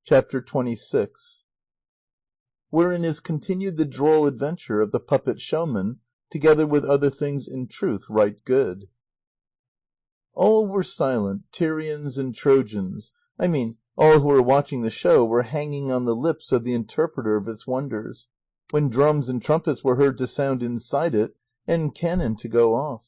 CHAPTER XXVI. Wherein is continued the droll adventure of the puppet showman, together with other things in truth right good. All were silent, Tyrians and Trojans, all who were watching the show were hanging on the lips of the interpreter of its wonders, when drums and trumpets were heard to sound inside it, and cannon to go off.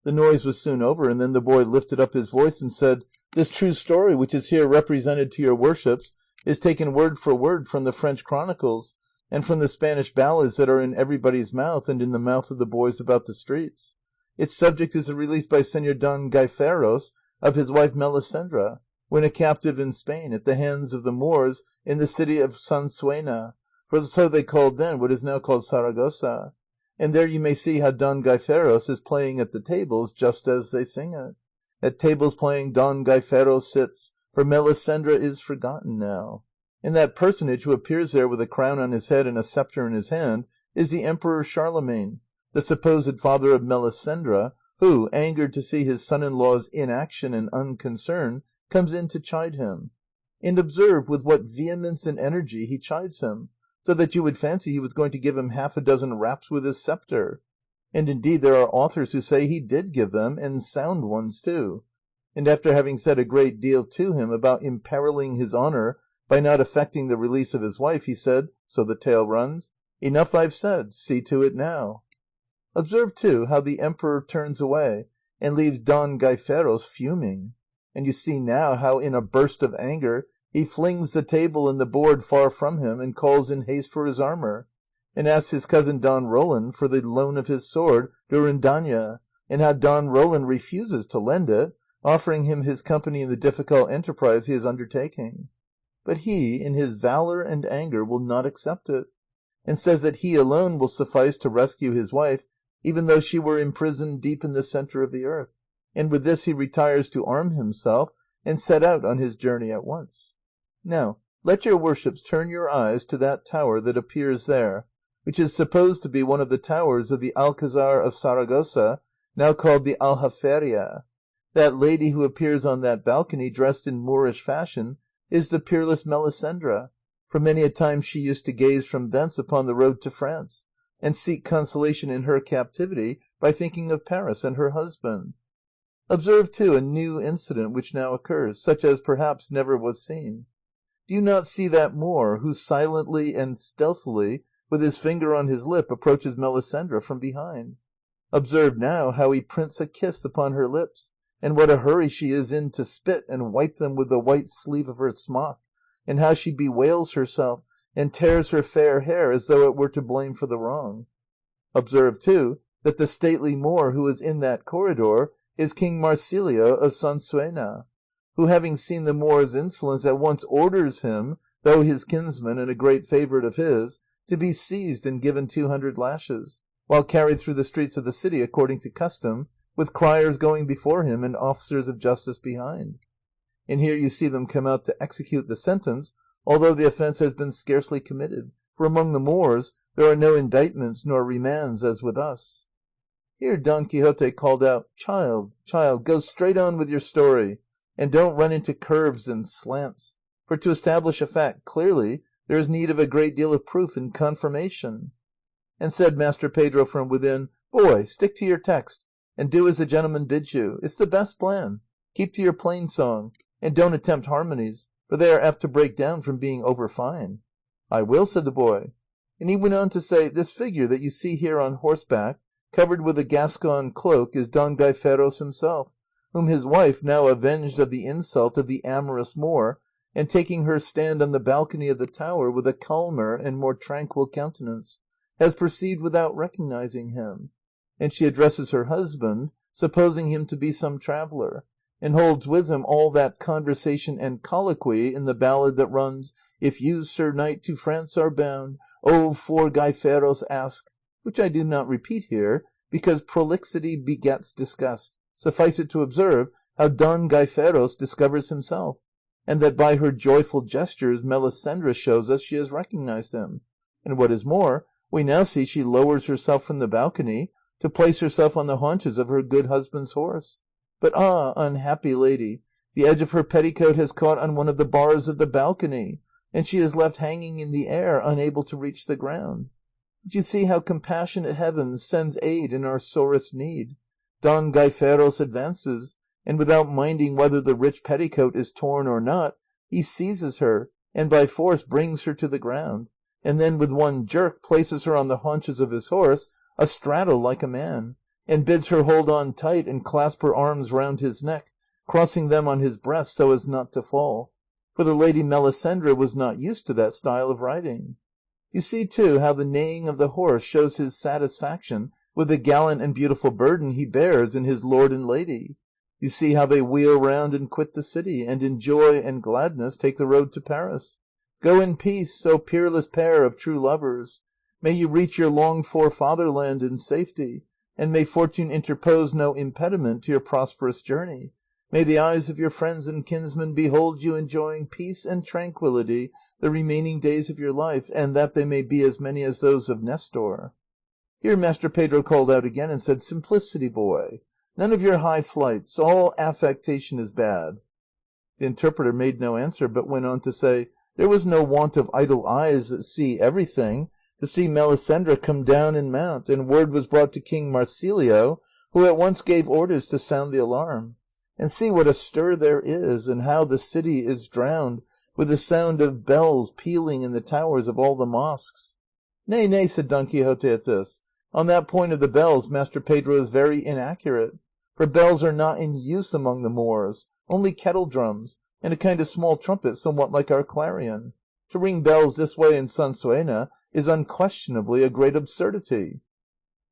The noise was soon over, and then the boy lifted up his voice and said, "This true story which is here represented to your worships is taken word for word from the French chronicles, and from the Spanish ballads that are in everybody's mouth and in the mouth of the boys about the streets. Its subject is a release by Señor Don Gaiferos of his wife Melisendra, when a captive in Spain, at the hands of the Moors in the city of Sansuena, for so they called then what is now called Saragossa. And there you may see how Don Gaiferos is playing at the tables just as they sing it. At tables playing Don Gaiferos sits, for Melisendra is forgotten now. And that personage who appears there with a crown on his head and a sceptre in his hand is the Emperor Charlemagne, the supposed father of Melisendra, who, angered to see his son-in-law's inaction and unconcern, comes in to chide him. And observe with what vehemence and energy he chides him, so that you would fancy he was going to give him half a dozen raps with his sceptre. And indeed there are authors who say he did give them, and sound ones too. And after having said a great deal to him about imperilling his honour by not effecting the release of his wife, he said, so the tale runs, "Enough I've said, see to it now." Observe, too, how the emperor turns away, and leaves Don Gaiferos fuming. And you see now how in a burst of anger he flings the table and the board far from him, and calls in haste for his armour, and asks his cousin Don Roland for the loan of his sword Durindana, and how Don Roland refuses to lend it, offering him his company in the difficult enterprise he is undertaking. But he, in his valour and anger, will not accept it, and says that he alone will suffice to rescue his wife, even though she were imprisoned deep in the centre of the earth, and with this he retires to arm himself, and set out on his journey at once. Now let your worships turn your eyes to that tower that appears there, which is supposed to be one of the towers of the Alcazar of Saragossa, now called the Aljaferia. That lady who appears on that balcony dressed in Moorish fashion is the peerless Melisendra, for many a time she used to gaze from thence upon the road to France, and seek consolation in her captivity by thinking of Paris and her husband. Observe, too, a new incident which now occurs, such as perhaps never was seen. Do you not see that Moor, who silently and stealthily, with his finger on his lip, approaches Melisendra from behind? Observe now how he prints a kiss upon her lips, and what a hurry she is in to spit and wipe them with the white sleeve of her smock, and how she bewails herself, and tears her fair hair as though it were to blame for the wrong. Observe, too, that the stately Moor who is in that corridor is King Marsilio of Sansuena, who, having seen the Moor's insolence, at once orders him, though his kinsman and a great favourite of his, to be seized and given 200 lashes, while carried through the streets of the city according to custom, with criers going before him and officers of justice behind. And here you see them come out to execute the sentence, although the offence has been scarcely committed, for among the Moors there are no indictments nor remands as with us. Here Don Quixote called out, "Child, child, go straight on with your story, and don't run into curves and slants, for to establish a fact clearly there is need of a great deal of proof and confirmation." And said Master Pedro from within, "Boy, stick to your text, and do as the gentleman bids you. It's the best plan. Keep to your plain song, and don't attempt harmonies, for they are apt to break down from being over fine." "I will," said the boy. And he went on to say, "This figure that you see here on horseback, covered with a Gascon cloak, is Don Gaiferos himself, whom his wife, now avenged of the insult of the amorous Moor, and taking her stand on the balcony of the tower with a calmer and more tranquil countenance, has perceived without recognising him. And she addresses her husband, supposing him to be some traveller, and holds with him all that conversation and colloquy in the ballad that runs, 'If you, sir knight, to France are bound, oh, for Gaiferos ask,' which I do not repeat here, because prolixity begets disgust. Suffice it to observe how Don Gaiferos discovers himself, and that by her joyful gestures Melisendra shows us she has recognised him. And what is more, we now see she lowers herself from the balcony to place herself on the haunches of her good husband's horse. But ah, unhappy lady, the edge of her petticoat has caught on one of the bars of the balcony, and she is left hanging in the air, unable to reach the ground. But you see how compassionate heaven sends aid in our sorest need. Don Gaiferos advances, and without minding whether the rich petticoat is torn or not, he seizes her, and by force brings her to the ground, and then with one jerk places her on the haunches of his horse, astraddle like a man, and bids her hold on tight and clasp her arms round his neck, crossing them on his breast so as not to fall, for the lady Melisendra was not used to that style of riding. You see, too, how the neighing of the horse shows his satisfaction with the gallant and beautiful burden he bears in his lord and lady. You see how they wheel round and quit the city, and in joy and gladness take the road to Paris. Go in peace, O peerless pair of true lovers. May you reach your longed-for fatherland in safety, and may fortune interpose no impediment to your prosperous journey. May the eyes of your friends and kinsmen behold you enjoying peace and tranquillity the remaining days of your life, and that they may be as many as those of Nestor." Here Master Pedro called out again and said, "Simplicity, boy! None of your high flights, all affectation is bad." The interpreter made no answer, but went on to say, "There was no want of idle eyes that see everything, to see Melisendra come down and mount, and word was brought to King Marsilio, who at once gave orders to sound the alarm. And see what a stir there is, and how the city is drowned with the sound of bells pealing in the towers of all the mosques." "Nay, nay," said Don Quixote at this, "on that point of the bells Master Pedro is very inaccurate, for bells are not in use among the Moors, only kettle drums, and a kind of small trumpet somewhat like our clarion. To ring bells this way in Sansuena is unquestionably a great absurdity."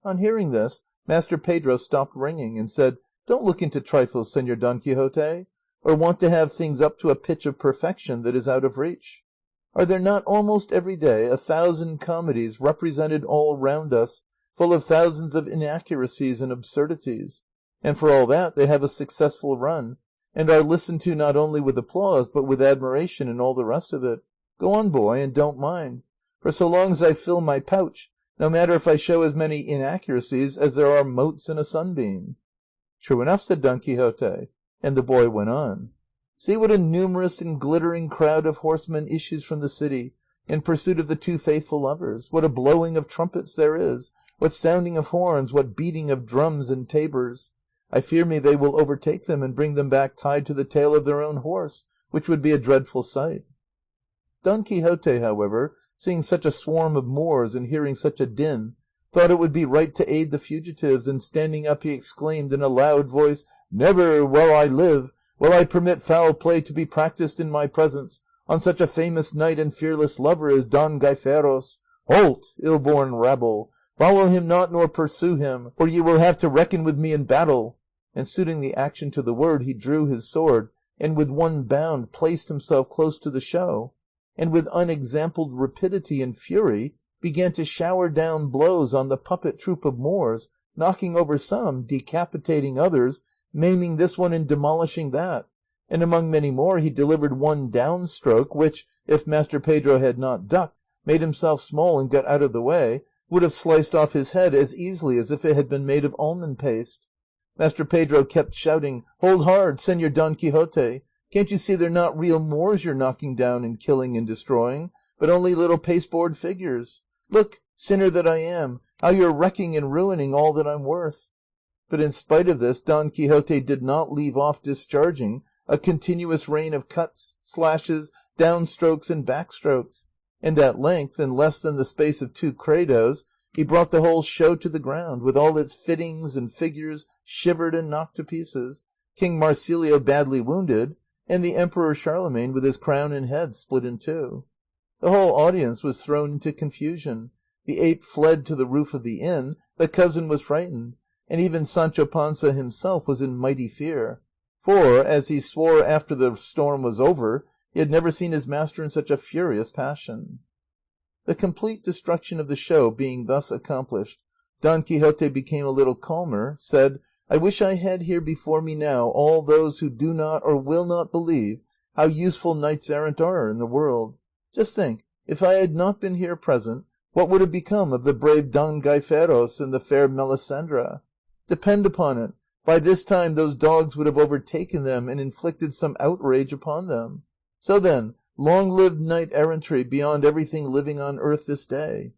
On hearing this, Master Pedro stopped ringing, and said, "Don't look into trifles, Señor Don Quixote, or want to have things up to a pitch of perfection that is out of reach. Are there not almost every day 1,000 comedies represented all round us, full of thousands of inaccuracies and absurdities, and for all that they have a successful run, and are listened to not only with applause, but with admiration and all the rest of it? Go on, boy, and don't mind, for so long as I fill my pouch, no matter if I show as many inaccuracies as there are motes in a sunbeam." "True enough," said Don Quixote, and the boy went on. "See what a numerous and glittering crowd of horsemen issues from the city in pursuit of the two faithful lovers, what a blowing of trumpets there is, what sounding of horns, what beating of drums and tabors. I fear me they will overtake them and bring them back tied to the tail of their own horse, which would be a dreadful sight." Don Quixote, however, seeing such a swarm of Moors and hearing such a din, thought it would be right to aid the fugitives, and standing up he exclaimed in a loud voice, "Never, while I live, will I permit foul play to be practised in my presence on such a famous knight and fearless lover as Don Gaiferos. Halt, ill-born rabble! Follow him not nor pursue him, or ye will have to reckon with me in battle." And suiting the action to the word, he drew his sword, and with one bound placed himself close to the show, and with unexampled rapidity and fury began to shower down blows on the puppet troop of Moors, knocking over some, decapitating others, maiming this one and demolishing that, and among many more he delivered one downstroke which, if Master Pedro had not ducked, made himself small and got out of the way, would have sliced off his head as easily as if it had been made of almond paste. Master Pedro kept shouting, "Hold hard, Señor Don Quixote! Can't you see they're not real Moors you're knocking down and killing and destroying, but only little pasteboard figures? Look, sinner that I am, how you're wrecking and ruining all that I'm worth." But in spite of this Don Quixote did not leave off discharging a continuous rain of cuts, slashes, downstrokes, and backstrokes, and at length, in less than the space of 2 credos, he brought the whole show to the ground, with all its fittings and figures shivered and knocked to pieces, King Marsilio badly wounded, and the Emperor Charlemagne with his crown and head split in two. The whole audience was thrown into confusion, the ape fled to the roof of the inn, the cousin was frightened, and even Sancho Panza himself was in mighty fear, for, as he swore after the storm was over, he had never seen his master in such a furious passion. The complete destruction of the show being thus accomplished, Don Quixote became a little calmer, said, "I wish I had here before me now all those who do not or will not believe how useful knights errant are in the world. Just think, if I had not been here present, what would have become of the brave Don Gaiferos and the fair Melisendra? Depend upon it, by this time those dogs would have overtaken them and inflicted some outrage upon them. So then, Long live knight-errantry beyond everything living on earth this day."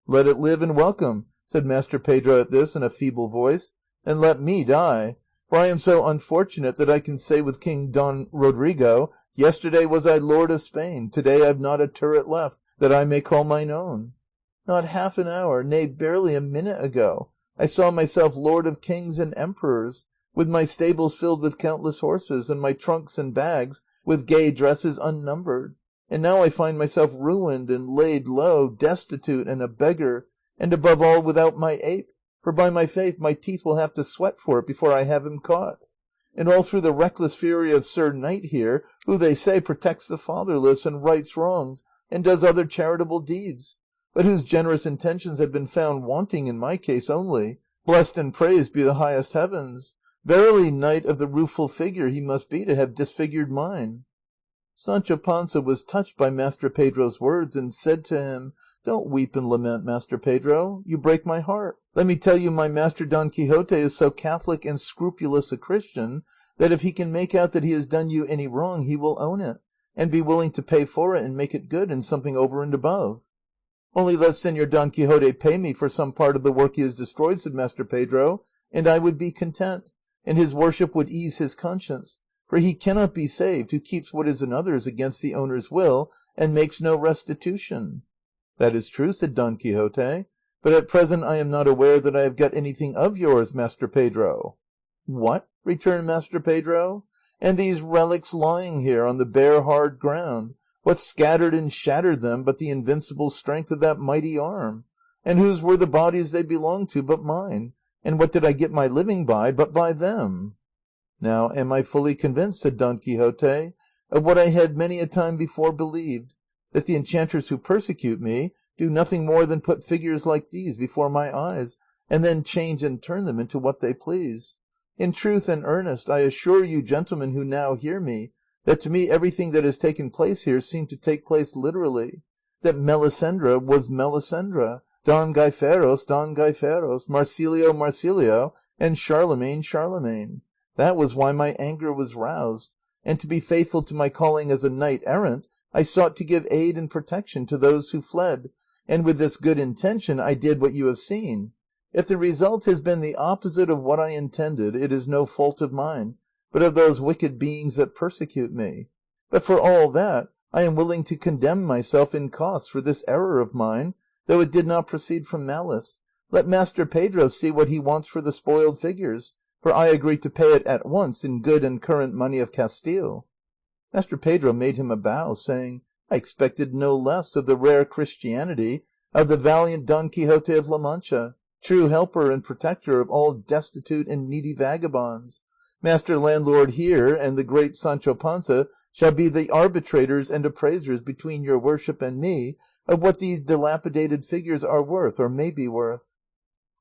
"Let it live and welcome," said Master Pedro at this in a feeble voice, "and let me die, for I am so unfortunate that I can say with King Don Rodrigo, 'Yesterday was I lord of Spain, today I've not a turret left that I may call mine own.' Not half an hour, nay, barely a minute ago, I saw myself lord of kings and emperors, with my stables filled with countless horses, and my trunks and bags with gay dresses unnumbered, and now I find myself ruined and laid low, destitute and a beggar, and above all without my ape, for by my faith my teeth will have to sweat for it before I have him caught. And all through the reckless fury of Sir Knight here, who they say protects the fatherless and rights wrongs, and does other charitable deeds, but whose generous intentions have been found wanting in my case only. Blessed and praised be the highest heavens! Verily, knight of the rueful figure he must be to have disfigured mine." Sancho Panza was touched by Master Pedro's words, and said to him, "Don't weep and lament, Master Pedro, you break my heart. Let me tell you my master Don Quixote is so catholic and scrupulous a Christian, that if he can make out that he has done you any wrong, he will own it, and be willing to pay for it and make it good, and something over and above." "Only let Señor Don Quixote pay me for some part of the work he has destroyed," said Master Pedro, "and I would be content, and his worship would ease his conscience, for he cannot be saved who keeps what is another's against the owner's will, and makes no restitution." "That is true," said Don Quixote, "but at present I am not aware that I have got anything of yours, Master Pedro." "What?" returned Master Pedro. "And these relics lying here on the bare hard ground, what scattered and shattered them but the invincible strength of that mighty arm? And whose were the bodies they belonged to but mine? And what did I get my living by but by them?" "Now am I fully convinced," said Don Quixote, "of what I had many a time before believed, that the enchanters who persecute me do nothing more than put figures like these before my eyes, and then change and turn them into what they please. In truth and earnest I assure you, gentlemen who now hear me, that to me everything that has taken place here seemed to take place literally, that Melisendra was Melisendra, Don Gaiferos Don Gaiferos, Marsilio Marsilio, and Charlemagne Charlemagne. That was why my anger was roused, and to be faithful to my calling as a knight errant, I sought to give aid and protection to those who fled, and with this good intention I did what you have seen. If the result has been the opposite of what I intended, it is no fault of mine, but of those wicked beings that persecute me. But for all that, I am willing to condemn myself in costs for this error of mine, though it did not proceed from malice. Let Master Pedro see what he wants for the spoiled figures, for I agree to pay it at once in good and current money of Castile." Master Pedro made him a bow, saying, "I expected no less of the rare Christianity of the valiant Don Quixote of La Mancha, true helper and protector of all destitute and needy vagabonds. Master landlord here and the great Sancho Panza shall be the arbitrators and appraisers between your worship and me of what these dilapidated figures are worth or may be worth."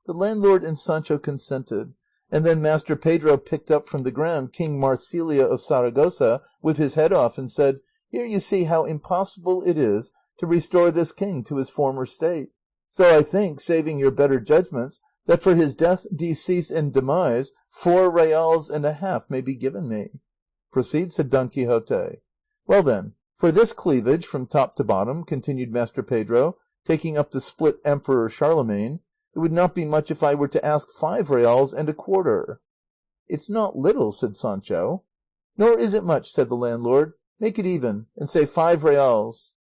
The landlord and Sancho consented, and then Master Pedro picked up from the ground King Marsilio of Saragossa with his head off, and said, "Here you see how impossible it is to restore this king to his former state. So I think, saving your better judgments, that for his death, decease, and demise 4 reals and a half may be given me." "Proceed," said Don Quixote. "Well then, for this cleavage from top to bottom," continued Master Pedro, taking up the split Emperor Charlemagne, "it would not be much if I were to ask 5 reals and a quarter." "It's not little," said Sancho. "Nor is it much," said the landlord; "make it even, and say 5 reals."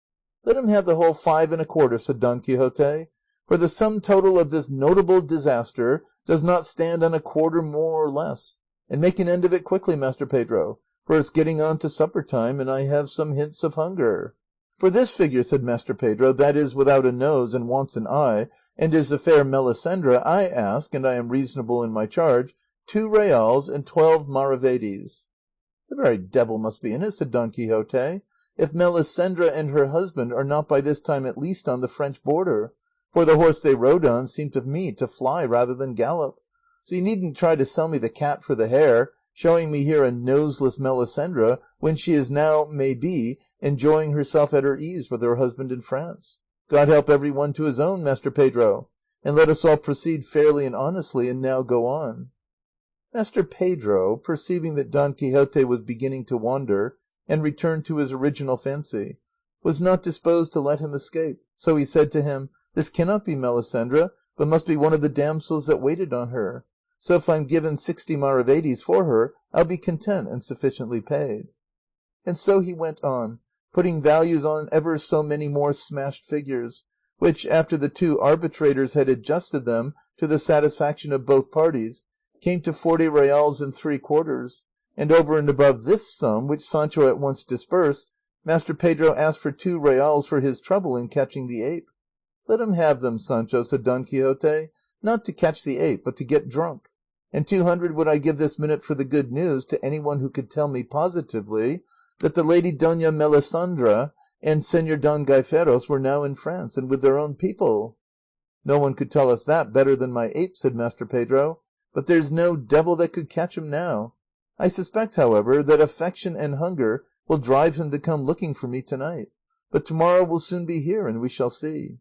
"Let him have the whole 5 and a quarter," said Don Quixote, "for the sum total of this notable disaster does not stand on a quarter more or less; and make an end of it quickly, Master Pedro, for it's getting on to supper time, and I have some hints of hunger." "For this figure," said Master Pedro, "that is without a nose and wants an eye, and is the fair Melisendra, I ask, and I am reasonable in my charge, 2 reals and 12 maravedis." "The very devil must be in it," said Don Quixote, "if Melisendra and her husband are not by this time at least on the French border, for the horse they rode on seemed to me to fly rather than gallop. So you needn't try to sell me the cat for the hare, showing me here a noseless Melisendra when she is now, may be, enjoying herself at her ease with her husband in France. God help every one to his own, Master Pedro, and let us all proceed fairly and honestly, and now go on." Master Pedro, perceiving that Don Quixote was beginning to wander, and returned to his original fancy, was not disposed to let him escape, so he said to him, "This cannot be Melisendra, but must be one of the damsels that waited on her. So if I'm given 60 maravedis for her, I'll be content and sufficiently paid." And so he went on, putting values on ever so many more smashed figures, which, after the two arbitrators had adjusted them to the satisfaction of both parties, came to 40 reals and 3/4, and over and above this sum, which Sancho at once disbursed, Master Pedro asked for 2 reals for his trouble in catching the ape. "Let him have them, Sancho," said Don Quixote, "not to catch the ape, but to get drunk; and 200 would I give this minute for the good news to any one who could tell me positively that the lady Dona Melisendra and Señor Don Gaiferos were now in France, and with their own people." "No one could tell us that better than my ape," said Master Pedro, "but there's no devil that could catch him now. I suspect, however, that affection and hunger will drive him to come looking for me to night; but to morrow will soon be here, and we shall see."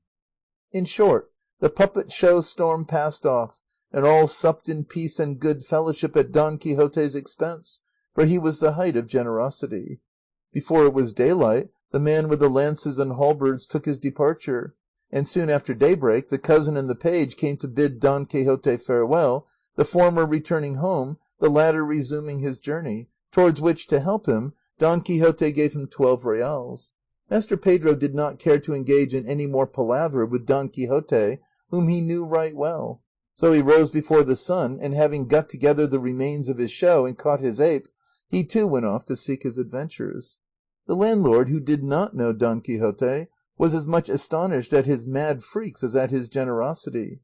In short, the puppet show storm passed off, and all supped in peace and good fellowship at Don Quixote's expense, for he was the height of generosity. Before it was daylight, the man with the lances and halberds took his departure, and soon after daybreak the cousin and the page came to bid Don Quixote farewell, the former returning home, the latter resuming his journey, towards which, to help him, Don Quixote gave him 12 reals. Master Pedro did not care to engage in any more palaver with Don Quixote, whom he knew right well, so he rose before the sun, and having got together the remains of his show and caught his ape, he too went off to seek his adventures. The landlord, who did not know Don Quixote, was as much astonished at his mad freaks as at his generosity.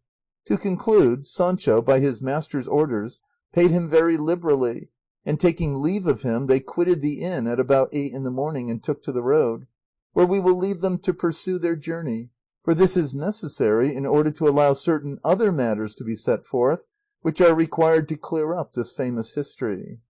To conclude, Sancho, by his master's orders, paid him very liberally, and taking leave of him they quitted the inn at about 8 in the morning and took to the road, where we will leave them to pursue their journey, for this is necessary in order to allow certain other matters to be set forth, which are required to clear up this famous history.